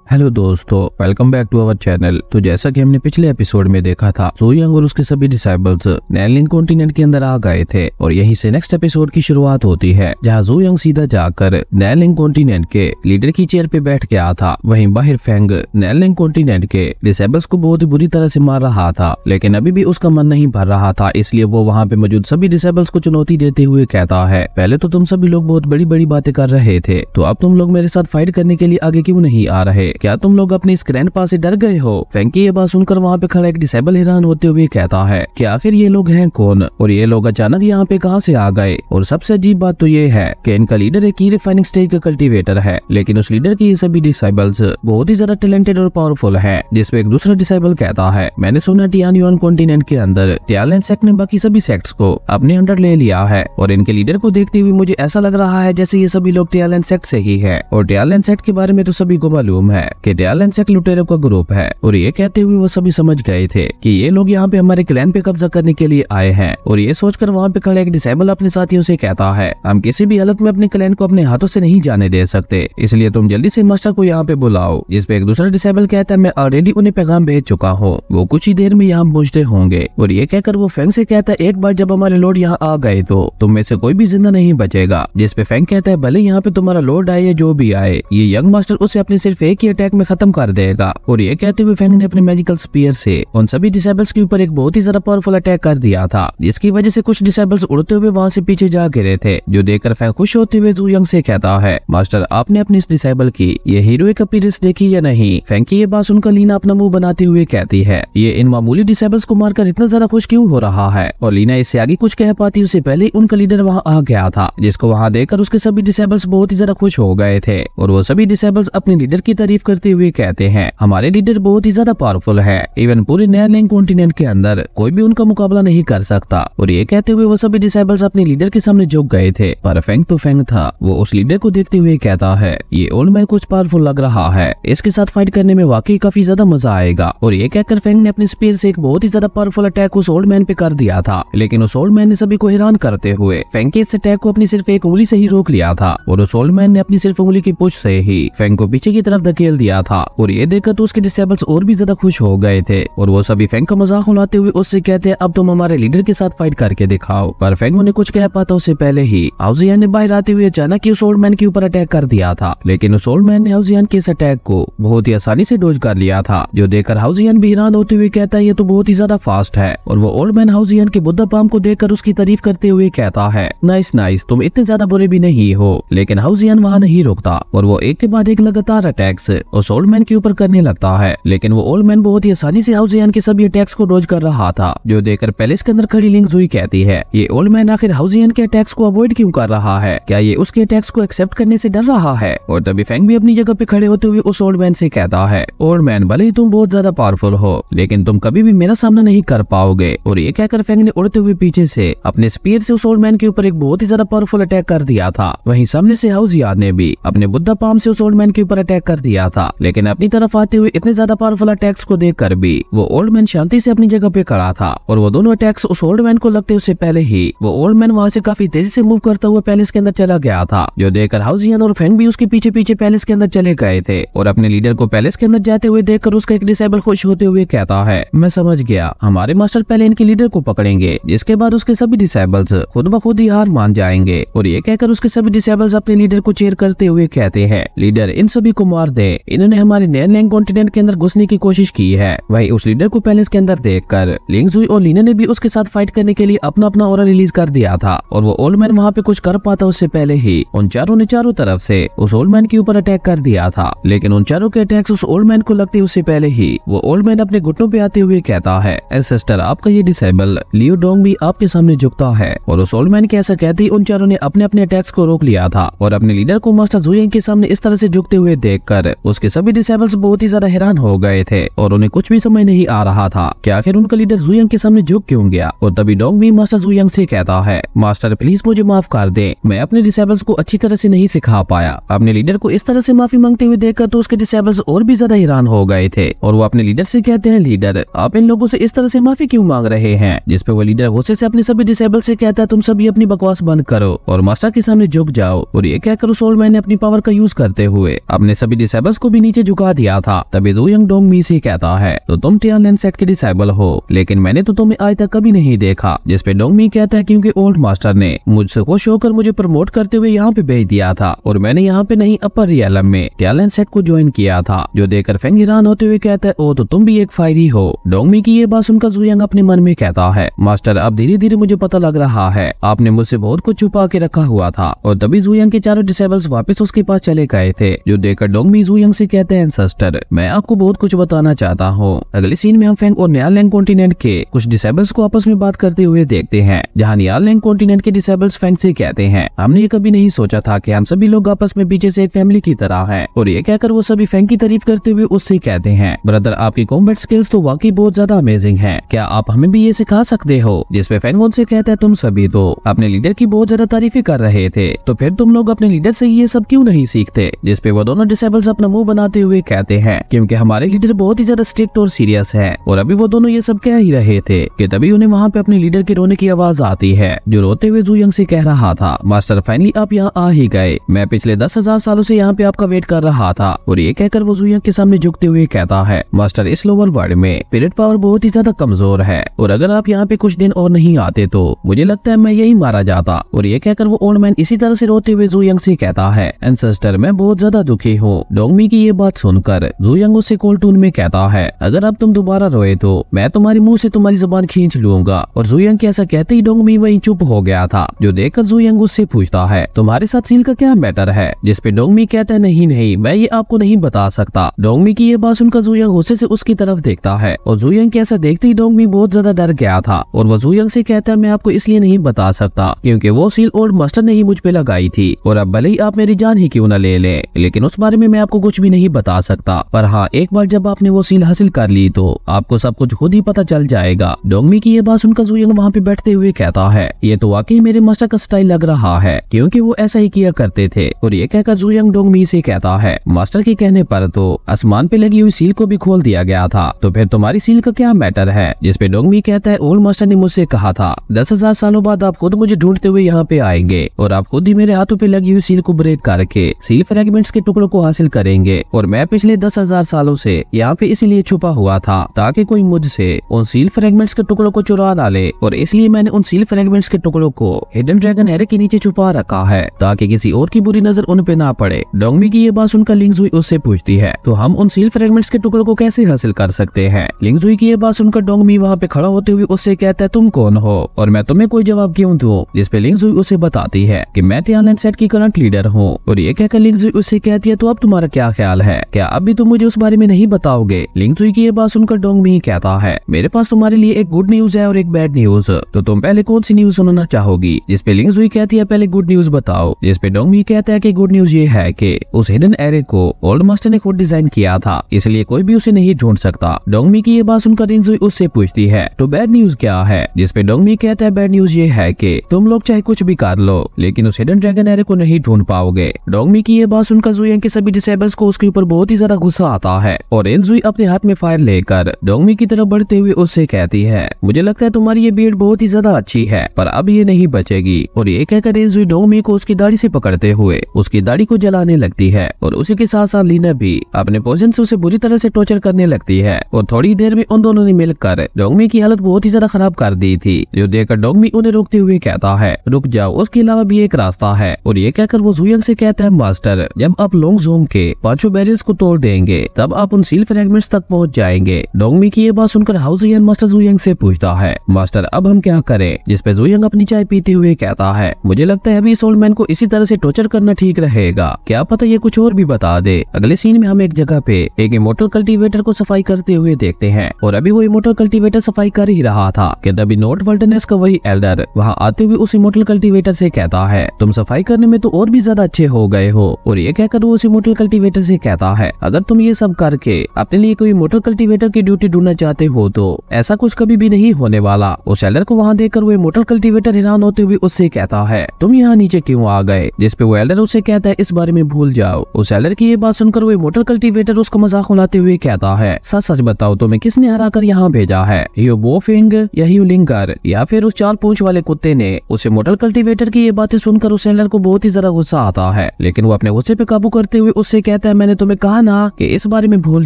Hello दोस्तों, welcome back to our channel. तो जैसा कि हमने पिछले एपिसोड में देखा था, ज़ू यंग और उसके सभी डिसाइबल्स नैनलिंग कॉन्टिनेंट के अंदर आ गए थे और यहीं से नेक्स्ट एपिसोड की शुरुआत होती है, जहां ज़ू यंग सीधा जाकर नैनलिंग कॉन्टिनेंट के लीडर की चेयर पे बैठ गया था। वहीं बाहर फेंग नैनलिंग कॉन्टिनेंट के डिसाइबल्स को बहुत ही बुरी तरह से मार रहा था, लेकिन अभी भी उसका मन नहीं भर रहा था। इसलिए वो वहाँ पे मौजूद सभी डिसाइबल्स को चुनौती देते हुए कहता है, पहले तो तुम सभी लोग बहुत बड़ी बड़ी बातें कर रहे थे, तो अब तुम लोग मेरे साथ फाइट करने के लिए आगे क्यों नहीं आ रहे? क्या तुम लोग अपने इस ग्रैंडपा से डर गए हो? फेंग की ये बात सुनकर वहाँ पे खड़ा एक डिसेबल हैरान होते हुए कहता है कि आखिर ये लोग हैं कौन और ये लोग अचानक यहाँ पे कहाँ से आ गए? और सबसे अजीब बात तो ये है कि इनका लीडर एक रिफाइनिंग स्टेज का कल्टीवेटर है, लेकिन उस लीडर की ये सभी डिसेबल्स बहुत ही ज्यादा टैलेंटेड और पावरफुल है। जिसपे एक दूसरा डिसेबल कहता है, मैंने सुना टियानयुआन कॉन्टिनेंट के अंदर टियालन सेक्ट ने बाकी सभी सेक्ट्स को अपने अंडर ले लिया है और इनके लीडर को देखते हुए मुझे ऐसा लग रहा है जैसे ये सभी लोग टियालन सेक्ट से ही है। और टियालन सेक्ट के बारे में तो सभी को मालूम है कि टियालन सेक्ट लुटेरों का ग्रुप है। और ये कहते हुए वो सभी समझ गए थे कि ये लोग यहाँ पे हमारे क्लैन पे कब्जा करने के लिए आए हैं। और ये सोचकर वहाँ पे खड़े एक डिसेबल अपने साथियों से कहता है, हम किसी भी हालत में अपने क्लैन को अपने हाथों से नहीं जाने दे सकते, इसलिए तुम जल्दी से मास्टर को यहाँ पे बुलाओ। जिस पे एक दूसरा डिसेबल कहता है, मैं ऑलरेडी उन्हें पैगाम भेज चुका हूँ, वो कुछ ही देर में यहाँ पहुँचते होंगे। और ये कहकर वो फेंग से कहता है, एक बार जब हमारे लॉर्ड यहाँ आ गए तो तुम में से कोई भी जिंदा नहीं बचेगा। जिस पे फेंग कहता है, भले यहाँ पे तुम्हारा लॉर्ड आए या जो भी आए, ये यंग मास्टर उसे अपने सिर्फ एक ही अटैक में खत्म कर देगा। और ये कहते हुए फेंग ने अपने मैजिकल स्पीयर से उन सभी डिसेबल्स के ऊपर एक बहुत ही ज्यादा पावरफुल अटैक कर दिया था, जिसकी वजह से कुछ डिसेबल्स उड़ते हुए वहाँ से पीछे जा गिरे थे। जो देखकर फेंग खुश होते हुए ज़ू यंग से कहता है, मास्टर आपने अपने इस डिसेबल की ये हीरोइक अपीयरेंस देखी या नहीं? फेंग की ये बात सुनकर लीना अपना मुंह बनाते हुए कहती है, ये इन मामूली डिसेबल्स को मारकर इतना ज्यादा खुश क्यों हो रहा है? और लीना इससे आगे कुछ कह पाती उससे पहले उनका लीडर वहाँ आ गया था, जिसको वहाँ देखकर उसके सभी डिसेबल्स बहुत ही ज्यादा खुश हो गए थे। और वो सभी डिसेबल्स अपने लीडर की तारीफ करते हुए कहते हैं, हमारे लीडर बहुत ही ज्यादा पावरफुल है, इवन पूरे नैनलिंग कॉन्टिनेंट के अंदर कोई भी उनका मुकाबला नहीं कर सकता। और ये कहते हुए वो सभी डिसेबल्स अपने लीडर के सामने झुक गए थे, पर फेंग तो फेंग था। वो उस लीडर को देखते हुए कहता है, ये ओल्ड मैन कुछ पावरफुल लग रहा है, इसके साथ फाइट करने में वाकई काफी ज्यादा मजा आएगा। और ये कहकर फेंग ने अपने स्पीयर से एक बहुत ही ज्यादा पावरफुल अटैक उस ओल्ड मैन पे कर दिया था, लेकिन उस ओल्ड मैन ने सभी को हैरान करते हुए फेंग के इस अटैक को अपनी सिर्फ एक उंगली से ही रोक लिया था। और उस ओल्ड मैन ने अपनी सिर्फ उंगली की पुश से ही फेंग को पीछे की तरफ धकेल दिया था। और ये देखकर तो उसके डिसेबल्स और भी ज्यादा खुश हो गए थे और वो सभी फेंग का मजाक उड़ाते हुए उससे कहते हैं, अब तुम हमारे लीडर के साथ फाइट करके दिखाओ। पर फेंग उन्हें कुछ कह पाता उससे पहले ही हाउजियान ने बाहर आते हुए अचानक उस ओल्ड मैन के ऊपर अटैक कर दिया था, लेकिन उस ओल्ड मैन ने हाउजियान के इस अटैक को बहुत ही आसानी से डॉज कर लिया था। जो देखकर हाउजियान भी हैरान होते हुए कहता है, ये तो बहुत ही ज्यादा फास्ट है। और वो ओल्ड मैन हाउजियान के बुद्धा पाम को देखकर उसकी तारीफ करते हुए कहता है, नाइस नाइस, तुम इतने ज्यादा बुरे भी नहीं हो। लेकिन हाउजियान वहाँ नहीं रुकता और वो एक के बाद एक लगातार अटैक्स उस ओल्ड मैन के ऊपर करने लगता है, लेकिन वो ओल्ड मैन बहुत ही आसानी से हाउजियान के सभी अटैक्स को डॉज कर रहा था। जो देखकर पैलेस के अंदर खड़ी लिंग ज़ुई कहती है, ये ओल्ड मैन आखिर हाउजियान के अटैक्स को अवॉइड क्यों कर रहा है? क्या ये उसके अटैक्स को एक्सेप्ट करने से डर रहा है? और तभी फेंग भी अपनी जगह पे खड़े होते हुए उस ओल्ड मैन से कहता है, ओल्ड मैन, भले ही तुम बहुत ज्यादा पावरफुल हो, लेकिन तुम कभी भी मेरा सामना नहीं कर पाओगे। और ये कहकर फेंग ने उड़ते हुए पीछे से अपने स्पीयर से उस ओल्ड मैन के ऊपर एक बहुत ही ज्यादा पावरफुल अटैक कर दिया था। वहीं सामने से हाउजियान ने भी अपने बुद्धा पाम से उस ओल्ड मैन के ऊपर अटैक कर दिया था, लेकिन अपनी तरफ आते हुए इतने ज्यादा पावरफुल अटैक्स को देखकर भी वो ओल्ड मैन शांति से अपनी जगह पे खड़ा था। और वो दोनों अटैक्स उस ओल्ड मैन को लगते उससे पहले ही वो ओल्ड मैन वहाँ से काफी तेजी से मूव करता हुआ पैलेस के अंदर चला गया था। जो देखकर हाउजियान और फेंग भी उसके पीछे पीछे पैलेस के अंदर चले गए थे। और अपने लीडर को पैलेस के अंदर जाते हुए देखकर उसका एक डिसेबल खुश होते हुए कहता है, मैं समझ गया, हमारे मास्टर पहले इनके लीडर को पकड़ेंगे, जिसके बाद उसके सभी डिसेबल्स खुद ब खुद ही हार मान जाएंगे। और ये कहकर उसके सभी डिसेबल्स अपने लीडर को चेयर करते हुए कहते हैं, लीडर, इन सभी को मार दे, इन्होंने हमारे नैनलिंग कॉन्टिनेंट के अंदर घुसने की कोशिश की है। वही उस लीडर को पैलेस के अंदर देखकर लिंग ज़ुई और लीना ने भी उसके साथ फाइट करने के लिए अपना अपना ऑरा रिलीज कर दिया था। और वो ओल्ड मैन वहाँ पे कुछ कर पाता उससे पहले ही उन चारों ने चारों तरफ से उस ओल्ड मैन के ऊपर अटैक कर दिया था, लेकिन उन चारों के अटैक्स उस ओल्ड मैन को लगते उससे पहले ही वो ओल्ड मैन अपने घुटनों पे आते हुए कहता है, सिस्टर, आपका ये डिसेबल लियो डोंग भी आपके सामने झुकता है। और उस ओल्ड मैन के ऐसा कहते ही उन चारों ने अपने अपने अटैक्स को रोक लिया था। और अपने लीडर को मास्टर ज़ू यंग के सामने इस तरह से झुकते हुए देखकर उसके सभी डिसेबल्स बहुत ही ज्यादा हैरान हो गए थे और उन्हें कुछ भी समझ नहीं आ रहा था कि आखिर उनका लीडर ज़ू यंग के सामने झुक क्यों गया। और तभी डोंग भी मास्टर ज़ू यंग से कहता है, मास्टर प्लीज मुझे माफ कर दे, मैं अपने डिसेबल्स को अच्छी तरह से नहीं सिखा पाया। अपने लीडर को इस तरह से माफी मांगते हुए देखकर तो उसके डिसेबल्स और भी ज्यादा हैरान हो गए थे और वो अपने लीडर से कहते हैं, लीडर, आप इन लोगों से इस तरह से माफी क्यों मांग रहे हैं? जिसपे वो लीडर गुस्से से अपने सभी डिसेबल से कहता है, तुम सभी अपनी बकवास बंद करो और मास्टर के सामने झुक जाओ। और ये कहकर उस ओल्ड मैन ने अपनी पावर का यूज करते हुए अपने सभी डिसेबल्स फोकस को भी नीचे झुका दिया था। तभी जू यंग डोंग मी से कहता है तो तुम टियानलेन सेट के डिसेबल हो, लेकिन मैंने तो तुम्हें आज तक कभी नहीं देखा। जिसपे डोंग मी कहता है क्योंकि ओल्ड मास्टर ने मुझसे खुश होकर मुझे प्रमोट करते हुए यहाँ पे भेज दिया था और मैंने यहाँ पे नहीं अपर रियलम में टियानलेन सेट को ज्वाइन किया था। जो देखकर फेंग हैरान होते हुए कहता है ओ तो तुम भी एक फायरी हो। डोंग मी की ये बात सुनकर जू यंग अपने मन में कहता है मास्टर अब धीरे धीरे मुझे पता लग रहा है आपने मुझसे बहुत कुछ छुपा के रखा हुआ था। और तभी जू यंग के चारों डिसेबल्स वापस उसके पास चले गए थे। जो देखकर डोंग मी जू यंग से कहते हैं एंसेस्टर मैं आपको बहुत कुछ बताना चाहता हूँ। अगले सीन में हम फेंग और न्यालैंग कॉन्टिनेंट के कुछ डिसेबल्स को आपस में बात करते हुए देखते हैं, जहाँ न्यालैंग कॉन्टिनेंट के डिसेबल्स फेंग से कहते हैं हमने ये कभी नहीं सोचा था कि हम सभी लोग आपस में पीछे से एक फैमिली की तरह हैं। और ये कहकर वो सभी फेंग की तारीफ करते हुए उससे कहते हैं ब्रदर आपकी कॉम्बैट स्किल्स तो वाकई बहुत ज्यादा अमेजिंग है, क्या आप हमें भी ये सिखा सकते हो। जिसपे फेंग उनसे कहता है तुम सभी तो अपने लीडर की बहुत ज्यादा तारीफें कर रहे थे, तो फिर तुम लोग अपने लीडर से ये सब क्यों नहीं सीखते। जिसपे वो दोनों डिसेबल्स अपना मुंह बनाते हुए कहते हैं क्योंकि हमारे लीडर बहुत ही ज्यादा स्ट्रिक्ट और सीरियस है। और अभी वो दोनों ये सब कह ही रहे थे कि तभी उन्हें वहाँ पे अपने लीडर के रोने की आवाज आती है, जो रोते हुए जू यंग से कह रहा था मास्टर फाइनली आप यहाँ आ ही गए, मैं पिछले 10,000 सालों से यहाँ पे आपका वेट कर रहा था। और ये कहकर वो जू यंग के सामने झुकते हुए कहता है मास्टर इस लोअर वर्ल्ड में स्पिरिट पावर बहुत ही ज्यादा कमजोर है और अगर आप यहाँ पे कुछ दिन और नहीं आते तो मुझे लगता है मैं यही मारा जाता। और ये कहकर वो ओल्ड मैन इसी तरह से रोते हुए जू यंग से कहता है एंसेस्टर मैं बहुत ज्यादा दुखी हूँ। डोंग मी की ये बात सुनकर जू यंग उससे कोल्ड टून में कहता है अगर अब तुम दोबारा रोए तो मैं तुम्हारे मुंह से तुम्हारी जुबान खींच लूंगा। और जू यंग के ऐसा कहते ही डोंग मी वहीं चुप हो गया था। जो देखकर जू यंग उससे पूछता है तुम्हारे साथ सील का क्या मैटर है। जिसपे डोंग मी कहता है नहीं नहीं मैं ये आपको नहीं बता सकता। डोंग मी की ये बात सुनकर जू यंग गुस्से से उसकी तरफ देखता है और जू यंग के ऐसा देखते ही डोंग मी बहुत ज्यादा डर गया था। और वो जू यंग से कहता है मैं आपको इसलिए नहीं बता सकता क्योंकि वो सील ओल्ड मास्टर ने ही मुझ पे लगाई थी और अब भले ही आप मेरी जान ही क्यों न ले ले, लेकिन उस बारे में मैं आपको कुछ भी नहीं बता सकता। पर हाँ एक बार जब आपने वो सील हासिल कर ली तो आपको सब कुछ खुद ही पता चल जाएगा। डोंग मी की ये बात सुनकर जू यंग वहाँ पे बैठते हुए कहता है ये तो वाकई मेरे मास्टर का स्टाइल लग रहा है क्योंकि वो ऐसा ही किया करते थे। और ये कहकर जू यंग डोंग मी से कहता है मास्टर के कहने पर तो आसमान पे लगी हुई सील को भी खोल दिया गया था, तो फिर तुम्हारी सील का क्या मैटर है। जिसपे डोंग मी कहता है ओल्ड मास्टर ने मुझसे कहा था 10,000 सालों बाद आप खुद मुझे ढूंढते हुए यहाँ पे आएंगे और आप खुद ही मेरे हाथों पे लगी हुई सील को ब्रेक करके सील फ्रेगमेंट्स के टुकड़ों को हासिल करेंगे। और मैं पिछले 10,000 सालों से यहाँ पे इसीलिए छुपा हुआ था ताकि कोई मुझसे उन सील फ्रेगमेंट्स के टुकड़ों को चुरा ना ले। और इसलिए मैंने उन सील फ्रेगमेंट्स के टुकड़ों को हिडन ड्रैगन एरे के नीचे छुपा रखा है ताकि किसी और की बुरी नजर उन पे ना पड़े। डोंग मी की ये बात सुनकर लिंग जुई उससे पूछती है तो हम उन सील फ्रेगमेंट्स के टुकड़ों को कैसे हासिल कर सकते हैं। लिंग जुई की ये बात सुनकर डोंग मी वहाँ पे खड़ा होते हुए उससे कहता है तुम कौन हो और मैं तुम्हें कोई जवाब क्यों दूं। जिसपे लिंग जुई उसे बताती है कि मैं टियानलेन सेट की करंट लीडर हूँ। और ये कहकर लिंग जुई उससे कहती है तो अब तुम्हारा क्या ख्याल है, क्या अभी तुम मुझे उस बारे में नहीं बताओगे। लिंग जुई की ये बात सुनकर डोंग मी कहता है मेरे पास तुम्हारे लिए एक गुड न्यूज है और एक बैड न्यूज, तो तुम पहले कौन सी न्यूज सुनना चाहोगी। जिसपे लिंग जुई कहती है पहले गुड न्यूज बताओ। जिसपे डोंग मी कहता है कि गुड न्यूज ये है कि उस हिडन एरे को ओल्ड मास्टर ने खुद डिजाइन किया था, इसलिए कोई भी उसे नहीं ढूंढ सकता। डोंग मी की ये बात सुनकर लिंग जुई उससे पूछती है तो बैड न्यूज क्या है। जिसपे डोंग मी कहता है बैड न्यूज ये है कि तुम लोग चाहे कुछ भी कर लो लेकिन उस हिडन ड्रैगन एरे को नहीं ढूंढ पाओगे। डोंग मी की ये बात सुनकर जू यंग के सभी डिसेबल्स को उसके ऊपर बहुत ही ज्यादा गुस्सा आता है और लिंग जुई अपने हाथ में फायर लेकर डोंग मी की तरफ बढ़ते हुए उससे कहती है मुझे लगता है तुम्हारी ये बीड बहुत ही ज्यादा अच्छी है पर अब ये नहीं बचेगी। और ये कहकर लिंग जुई डोंग मी को उसकी दाढ़ी से पकड़ते हुए उसकी दाढ़ी को जलाने लगती है और उसी के साथ साथ लीना भी अपने पोजन से उसे बुरी तरह से टॉर्चर करने लगती है। और थोड़ी देर में उन दोनों ने मिलकर डोंग मी की हालत बहुत ही ज्यादा खराब कर दी थी। जो देखकर डोंग मी उन्हें रोकते हुए कहता है रुक जाओ, उसके अलावा भी एक रास्ता है। और ये कहकर वो जू यंग से कहता है मास्टर जब आप लोंग जोम के 5 बैरियर्स को तोड़ देंगे तब आप उन सील फ्रेगमेंट्स तक पहुंच जाएंगे। डोंग मी की ये बात सुनकर हाउ जी एन मास्टर जू यंग से पूछता है मास्टर अब हम क्या करें। जिसपे जू यंग अपनी चाय पीते हुए कहता है मुझे लगता है अभी इस ओल्ड मैन को इसी तरह से टॉर्चर करना ठीक रहेगा, क्या पता ये कुछ और भी बता दे। अगले सीन में हम एक जगह पे एक इमोर्टल कल्टीवेटर को सफाई करते हुए देखते हैं और अभी वो इमोर्टल कल्टीवेटर सफाई कर ही रहा था कि तभी नॉर्थ वर्ल्डनेस का वही एल्डर वहाँ आते हुए उस इमोर्टल कल्टीवेटर से कहता है तुम सफाई करने में तो और भी ज्यादा अच्छे हो गए हो। और ये कहकर वो उस इमोर्टल कल्टीवेटर से कहता है अगर तुम ये सब करके अपने लिए कोई इमोर्टल कल्टीवेटर की ड्यूटी ढूंढना चाहते हो तो ऐसा कुछ कभी भी नहीं होने वाला। उस एल्डर को वहाँ देखकर वो इमोर्टल कल्टीवेटर हैरान होते हुए उससे कहता है तुम यहाँ नीचे क्यों आ गए। जिसपे वो एल्डर उससे कहता है इस बारे में भूल जाओ। उस एल्डर की ये बात सुनकर वो इमोर्टल कल्टीवेटर उसका मजाक उड़ाते हुए कहता है सच सच बताओ तुम्हें किसने हरा कर यहाँ भेजा है, यो बोफिंग या ह्यू लिंगर या फिर उस 4 पूंछ वाले कुत्ते ने। उस इमोर्टल कल्टीवेटर की ये बातें सुनकर उस एल्डर को बहुत ही ज्यादा गुस्सा आता है लेकिन वो अपने गुस्से पे काबू करते हुए उससे कहता कहता है मैंने तुम्हें कहा ना कि इस बारे में भूल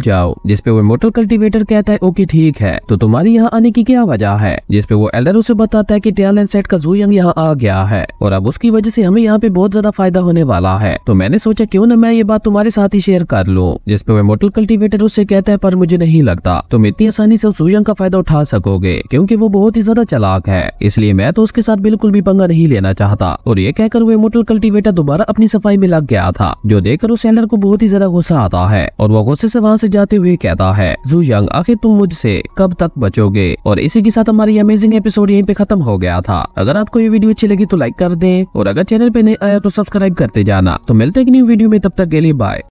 जाओ। जिस पे वो इमोर्टल कल्टीवेटर कहता है ओके ठीक है, तो तुम्हारी यहाँ आने की क्या वजह है। जिस पे वो एल्डर उसे बताता है कि टियाल एंड सेट का ज़ू यंग यहाँ आ गया है और अब उसकी वजह से हमें यहाँ पे बहुत ज्यादा फायदा होने वाला है। तो मैंने सोचा क्यों ना मैं ये बात तुम्हारे साथ ही शेयर कर लूं। जिस पे वो इमोर्टल कल्टीवेटर उससे कहता है पर मुझे नहीं लगता तुम इतनी आसानी से ज़ू यंग का फायदा उठा सकोगे, क्योंकि वो बहुत ही ज्यादा चालाक है, इसलिए मैं तो उसके साथ बिल्कुल भी पंगा नहीं लेना चाहता। और ये कहकर वो इमोर्टल कल्टीवेटर दोबारा अपनी सफाई में लग गया था, जो देखकर उस एल्डर को बहुत ही ज्यादा गुस्सा आता है और वो गुस्से से वहाँ से जाते हुए कहता है ज़ू यंग आखिर तुम मुझसे कब तक बचोगे। और इसी के साथ हमारी अमेजिंग एपिसोड यहीं पे खत्म हो गया था। अगर आपको ये वीडियो अच्छी लगी तो लाइक कर दें और अगर चैनल पे नए आया तो सब्सक्राइब करते जाना। तो मिलते हैं एक न्यू वीडियो में, तब तक के लिए बाय।